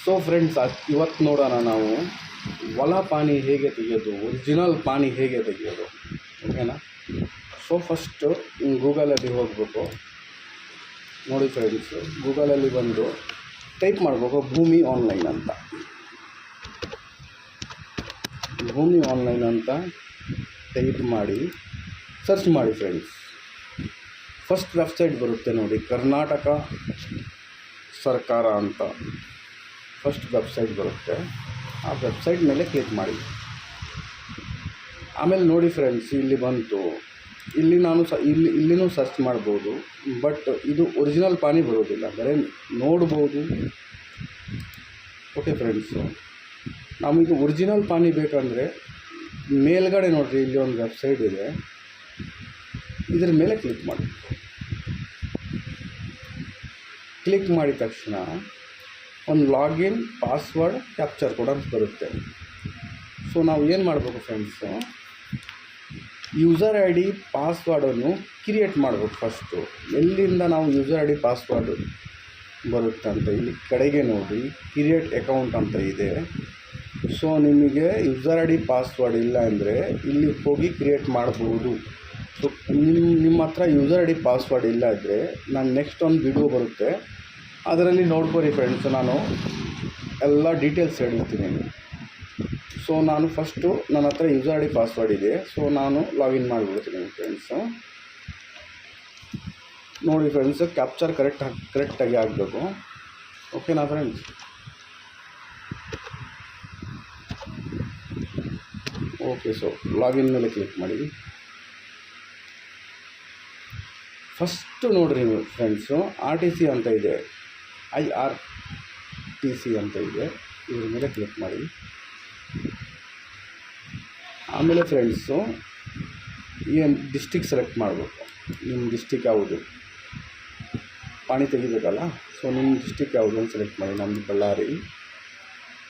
So friends, ಇವತ್ತು ನೋಡೋಣ ನಾವು ಒಲ ಪಾನಿ ಹೇಗೆ ತೆಗೆಯೋದು, ಒರಿಜಿನಲ್ ಪಾನಿ ಹೇಗೆ ತೆಗೆಯೋದು, ಓಕೆನಾ. ಸೊ ಫಸ್ಟು ಗೂಗಲಲ್ಲಿ ಹೋಗಬೇಕು. ನೋಡಿ ಫ್ರೆಂಡ್ಸು, ಗೂಗಲಲ್ಲಿ ಬಂದು ಟೈಪ್ ಮಾಡಬೇಕು ಭೂಮಿ ಆನ್ಲೈನ್ ಅಂತ. ಭೂಮಿ ಆನ್ಲೈನ್ ಅಂತ ಟೈಪ್ ಮಾಡಿ ಸರ್ಚ್ ಮಾಡಿ ಫ್ರೆಂಡ್ಸ್. ಫಸ್ಟ್ ವೆಬ್ಸೈಟ್ ಬರುತ್ತೆ ನೋಡಿ, ಕರ್ನಾಟಕ ಸರ್ಕಾರ ಅಂತ ಫಸ್ಟ್ ವೆಬ್ಸೈಟ್ ಬರುತ್ತೆ. ಆ ವೆಬ್ಸೈಟ್ ಮೇಲೆ ಕ್ಲಿಕ್ ಮಾಡಿ. ಆಮೇಲೆ ನೋಡಿ ಫ್ರೆಂಡ್ಸ್, ಇಲ್ಲಿ ಬಂತು. ಇಲ್ಲಿ ನಾನು ಇಲ್ಲಿನೂ ಸರ್ಚ್ ಮಾಡ್ಬೋದು, ಬಟ್ ಇದು ಒರಿಜಿನಲ್ ಪಾನಿ ಬರೋದಿಲ್ಲ, ಬರೀ ನೋಡ್ಬೋದು. ಓಕೆ ಫ್ರೆಂಡ್ಸು, ನಮಗೆ ಒರಿಜಿನಲ್ ಪಾನಿ ಬೇಕಂದರೆ ಮೇಲ್ಗಡೆ ನೋಡಿರಿ, ಇಲ್ಲಿ ಒಂದು ವೆಬ್ಸೈಟ್ ಇದೆ, ಇದ್ರ ಮೇಲೆ ಕ್ಲಿಕ್ ಮಾಡಿ. ಕ್ಲಿಕ್ ಮಾಡಿದ ತಕ್ಷಣ ಒಂದು ಲಾಗಿನ್, ಪಾಸ್ವರ್ಡ್, ಕ್ಯಾಪ್ಚರ್ ಕೋಡ್ ಅಂತ ಬರುತ್ತೆ. ಸೊ ನಾವು ಏನು ಮಾಡಬೇಕು ಫ್ರೆಂಡ್ಸು, ಯೂಸರ್ ಐ ಡಿ ಪಾಸ್ವರ್ಡನ್ನು ಕ್ರಿಯೇಟ್ ಮಾಡಬೇಕು ಫಸ್ಟು. ಎಲ್ಲಿಂದ ನಾವು ಯೂಸರ್ ಐ ಡಿ ಪಾಸ್ವರ್ಡ್ ಬರುತ್ತೆ ಅಂತ ಇಲ್ಲಿ ಕಡೆಗೆ ನೋಡಿ, ಕ್ರಿಯೇಟ್ ಅಕೌಂಟ್ ಅಂತ ಇದೆ. ಸೊ ನಿಮಗೆ ಯೂಸರ್ ಐ ಡಿ ಪಾಸ್ವರ್ಡ್ ಇಲ್ಲ ಅಂದರೆ ಇಲ್ಲಿ ಹೋಗಿ ಕ್ರಿಯೇಟ್ ಮಾಡ್ಬೋದು. ಸೊ ನಿಮ್ಮ ಹತ್ರ ಯೂಸರ್ ಐ ಡಿ ಪಾಸ್ವರ್ಡ್ ಇಲ್ಲ ಇದ್ದರೆ ನಾನು ನೆಕ್ಸ್ಟ್ ಒಂದು ವಿಡಿಯೋ ಬರುತ್ತೆ, ಅದರಲ್ಲಿ ನೋಡ್ಕೊರಿ ಫ್ರೆಂಡ್ಸು. ನಾನು ಎಲ್ಲ ಡೀಟೇಲ್ಸ್ ಹೇಳಿರ್ತೀನಿ. ಸೊ ನಾನು ಫಸ್ಟು ನನ್ನ ಹತ್ರ ಯೂಸರ್ ಐ ಡಿ ಪಾಸ್ವರ್ಡ್ ಇದೆ, ಸೊ ನಾನು ಲಾಗಿನ್ ಫ್ರೆಂಡ್ಸು. ನೋಡಿ ಫ್ರೆಂಡ್ಸು, ಕ್ಯಾಪ್ಚರ್ ಕರೆಕ್ಟಾಗಿ ಆಗಬೇಕು, ಓಕೆನಾ ಫ್ರೆಂಡ್ಸ್. ಓಕೆ, ಸೊ ಲಾಗಿನ್ ಮೇಲೆ ಕ್ಲಿಕ್ ಮಾಡಿ. ಫಸ್ಟು ನೋಡಿರಿ ಫ್ರೆಂಡ್ಸು, RTC ಅಂತ ಇದೆ, IRTC ಅಂತ ಇದೆ, ಇದ್ರ ಮೇಲೆ ಕ್ಲಿಕ್ ಮಾಡಿ. ಆಮೇಲೆ ಫ್ರೆಂಡ್ಸು ಏನು ಡಿಸ್ಟಿಕ್ ಸೆಲೆಕ್ಟ್ ಮಾಡಬೇಕು. ನಿಮ್ಮ ಡಿಸ್ಟಿಕ್ ಯಾವುದು, ಪಾನಿ ತೆಗಿಬೇಕಲ್ಲ. ಸೊ ನಿಮ್ಮ ಡಿಸ್ಟಿಕ್ ಯಾವುದು ಅಂತ ಸೆಲೆಕ್ಟ್ ಮಾಡಿ. ನಮ್ಮದು ಬಳ್ಳಾರಿ,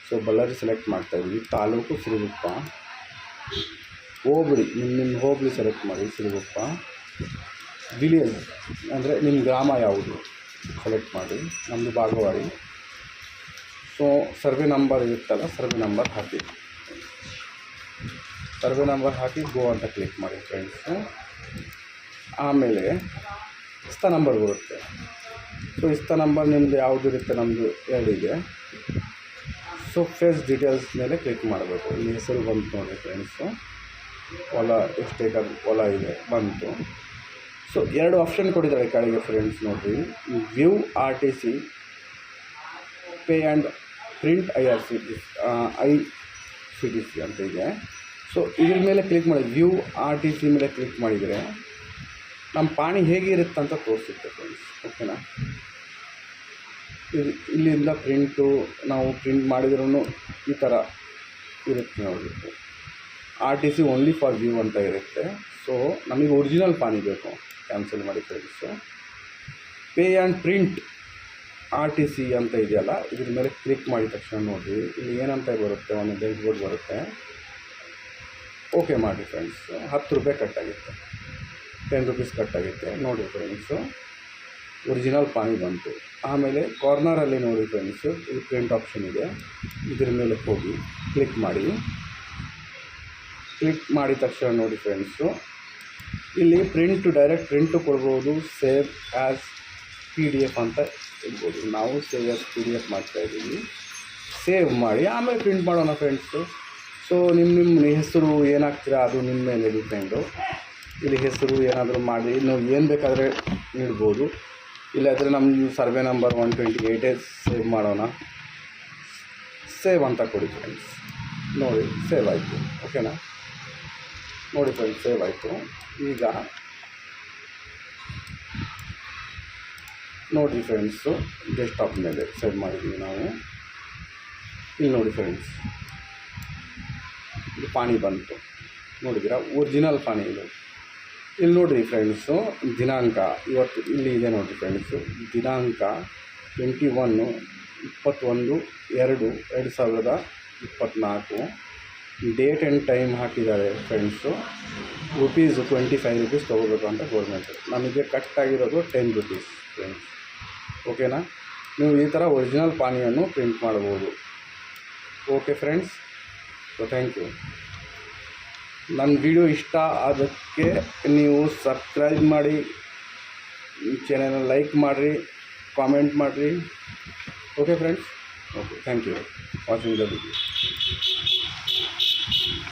ಸೊ ಬಳ್ಳಾರಿ ಸೆಲೆಕ್ಟ್ ಮಾಡ್ತಾಯಿದ್ವಿ. ತಾಲೂಕು ಸಿರುಗುಪ್ಪ. ಹೋಬಳಿ, ನಿಮ್ಮ ಹೋಬಳಿ ಸೆಲೆಕ್ಟ್ ಮಾಡಿ, ಸಿರುಗುಪ್ಪ. ವಿಲೇಜ್ ಅಂದರೆ ನಿಮ್ಮ ಗ್ರಾಮ ಯಾವುದು ಸೆಲೆಕ್ಟ್ ಮಾಡಿ. ನಮ್ಮದು ಬಾಗವಾಡಿ. ಸೊ ಸರ್ವೆ ನಂಬರ್ ಇರುತ್ತಲ್ಲ, ಸರ್ವೆ ನಂಬರ್ ಹಾಕಿ. ಸರ್ವೆ ನಂಬರ್ ಹಾಕಿ ಗೋ ಅಂತ ಕ್ಲಿಕ್ ಮಾಡಿ ಫ್ರೆಂಡ್ಸು. ಆಮೇಲೆ ಇಸ್ತಾ ನಂಬರ್ ಬರುತ್ತೆ. ಸೊ ಇಸ್ತಾ ನಂಬರ್ ನಿಮ್ಮದು ಯಾವುದು ಇರುತ್ತೆ, ನಮ್ಮದು 2 ಇದೆ. ಸೊ ಫೇಸ್ ಡೀಟೇಲ್ಸ್ ಮೇಲೆ ಕ್ಲಿಕ್ ಮಾಡಬೇಕು. ಇಲ್ಲಿ ಹೆಸರು ಬಂತು ನೋಡಿ ಫ್ರೆಂಡ್ಸು, ಹೊಲ ಎಷ್ಟು ಏಕರ್ ಹೊಲ ಇದೆ ಬಂತು. ಸೊ 2 ಆಪ್ಷನ್ ಕೊಟ್ಟಿದ್ದಾರೆ ಕೆಳಗೆ ಫ್ರೆಂಡ್ಸ್ ನೋಡಿರಿ, view RTC, pay and print IRCTC ಅಂತ ಇದೆ. ಸೊ ಇದ್ರ ಮೇಲೆ ಕ್ಲಿಕ್ ಮಾಡಿ, ವ್ಯೂ RTC ಮೇಲೆ ಕ್ಲಿಕ್ ಮಾಡಿದರೆ ನಮ್ಮ ಪಾನಿ ಹೇಗಿರುತ್ತೆ ಅಂತ ತೋರಿಸುತ್ತೆ ಫ್ರೆಂಡ್ಸ್, ಓಕೆನಾ. ಇಲ್ಲಿಂದ ಪ್ರಿಂಟು ನಾವು ಪ್ರಿಂಟ್ ಮಾಡಿದ್ರೂ ಈ ಥರ ಇರುತ್ತೆ ನೋಡಿ. RTC ಓನ್ಲಿ ಫಾರ್ ವ್ಯೂ ಅಂತ ಇರುತ್ತೆ. ಸೊ ನಮಗೆ ಒರಿಜಿನಲ್ ಪಾನಿ ಬೇಕು, ಕ್ಯಾನ್ಸಲ್ ಮಾಡಿ friends. Pay and print RTC ಅಂತ ಇದೆಯಲ್ಲ, ಇದ್ರ ಮೇಲೆ ಕ್ಲಿಕ್ ಮಾಡಿದ ತಕ್ಷಣ ನೋಡಿರಿ, ಇಲ್ಲಿ ಏನಂತ ಬರುತ್ತೆ, ಒಂದು ಡೆಬಿಟ್ ಬೋರ್ಡ್ ಬರುತ್ತೆ. ಓಕೆ ಮಾಡಿ ಫ್ರೆಂಡ್ಸು. 10 ರೂಪಾಯಿ ಕಟ್ಟಾಗುತ್ತೆ, 10 ರೂಪೀಸ್ ಕಟ್ಟಾಗುತ್ತೆ. ನೋಡಿ ಫ್ರೆಂಡ್ಸು, ಒರಿಜಿನಲ್ ಪಾನಿ ಬಂತು. ಆಮೇಲೆ ಕಾರ್ನರಲ್ಲಿ ನೋಡಿ ಫ್ರೆಂಡ್ಸು, ಇದು ಪ್ರಿಂಟ್ ಆಪ್ಷನ್ ಇದೆ, ಇದ್ರ ಮೇಲೆ ಹೋಗಿ ಕ್ಲಿಕ್ ಮಾಡಿ. ಕ್ಲಿಕ್ ಮಾಡಿದ ತಕ್ಷಣ ನೋಡಿ ಫ್ರೆಂಡ್ಸು, ಇಲ್ಲಿ ಡೈರೆಕ್ಟ್ ಪ್ರಿಂಟು ಕೊಡ್ಬೋದು, ಸೇವ್ ಆ್ಯಸ್ PDF ಅಂತ ಇರ್ಬೋದು. ನಾವು ಸೇವ್ ಆ್ಯಸ್ PDF ಮಾಡ್ತಾಯಿದ್ದೀವಿ. ಸೇವ್ ಮಾಡಿ ಆಮೇಲೆ ಪ್ರಿಂಟ್ ಮಾಡೋಣ ಫ್ರೆಂಡ್ಸು. ಸೊ ನಿಮ್ಮ ಹೆಸರು ಏನಾಗ್ತೀರಾ ಅದು ನಿಮ್ಮ ಮೇಲೆ ಡಿಪೆಂಡು. ಇಲ್ಲಿ ಹೆಸರು ಏನಾದರೂ ಮಾಡಿ ನಾವು ಏನು ಬೇಕಾದರೆ ನೀಡ್ಬೋದು. ಇಲ್ಲಾದರೆ ನಮ್ಮ ಸರ್ವೆ ನಂಬರ್ 128 ಸೇವ್ ಮಾಡೋಣ. ಸೇವ್ ಅಂತ ಕೊಡಿ ಫ್ರೆಂಡ್ಸ್. ನೋಡಿ ಸೇವ್ ಆಯಿತು, ಓಕೆನಾ. ನೋಡಿ ಫ್ರೆಂಡ್ಸ್, ಸೇವ್ ಆಯಿತು. ಈಗ ನೋಡಿ ಫ್ರೆಂಡ್ಸು, ಡೆಸ್ಕ್ಟಾಪ್ ಮೇಲೆ ಸೇವ್ ಮಾಡಿದ್ವಿ ನಾವು. ಇಲ್ಲಿ ನೋಡಿ ಫ್ರೆಂಡ್ಸ್, ಇದು ಪಾನಿ ಬಂತು, ನೋಡಿದ್ದೀರಾ, ಒರಿಜಿನಲ್ ಪಾನಿ ಇದು. ಇಲ್ಲಿ ನೋಡಿರಿ ಫ್ರೆಂಡ್ಸು, ದಿನಾಂಕ ಇವತ್ತು ಇಲ್ಲಿ ಇದೆ ನೋಡಿ ಫ್ರೆಂಡ್ಸು. ದಿನಾಂಕ 21/2/2024. ಡೇಟ್ ಆ್ಯಂಡ್ ಟೈಮ್ ಹಾಕಿದ್ದಾರೆ ಫ್ರೆಂಡ್ಸು. ₹25 ತೊಗೋಬೇಕು ಅಂತ ಗೌರ್ಮೆಂಟು. ನಮಗೆ ಕಟ್ ಆಗಿರೋದು 10 ರೂಪೀಸ್ ಫ್ರೆಂಡ್ಸ್, ಓಕೆನಾ. ನೀವು ಈ ಥರ ಒರಿಜಿನಲ್ ಪಾನಿಯನ್ನು ಪ್ರಿಂಟ್ ಮಾಡ್ಬೋದು. Okay friends, so thank you. ನನ್ನ ವಿಡಿಯೋ ಇಷ್ಟ ಅದಕ್ಕೆ ನೀವು ಸಬ್ಸ್ಕ್ರೈಬ್ ಮಾಡಿ, ಚಾನಲ್ನ ಲೈಕ್ ಮಾಡಿರಿ, ಕಾಮೆಂಟ್ ಮಾಡಿರಿ. Okay friends, okay thank you watching the video.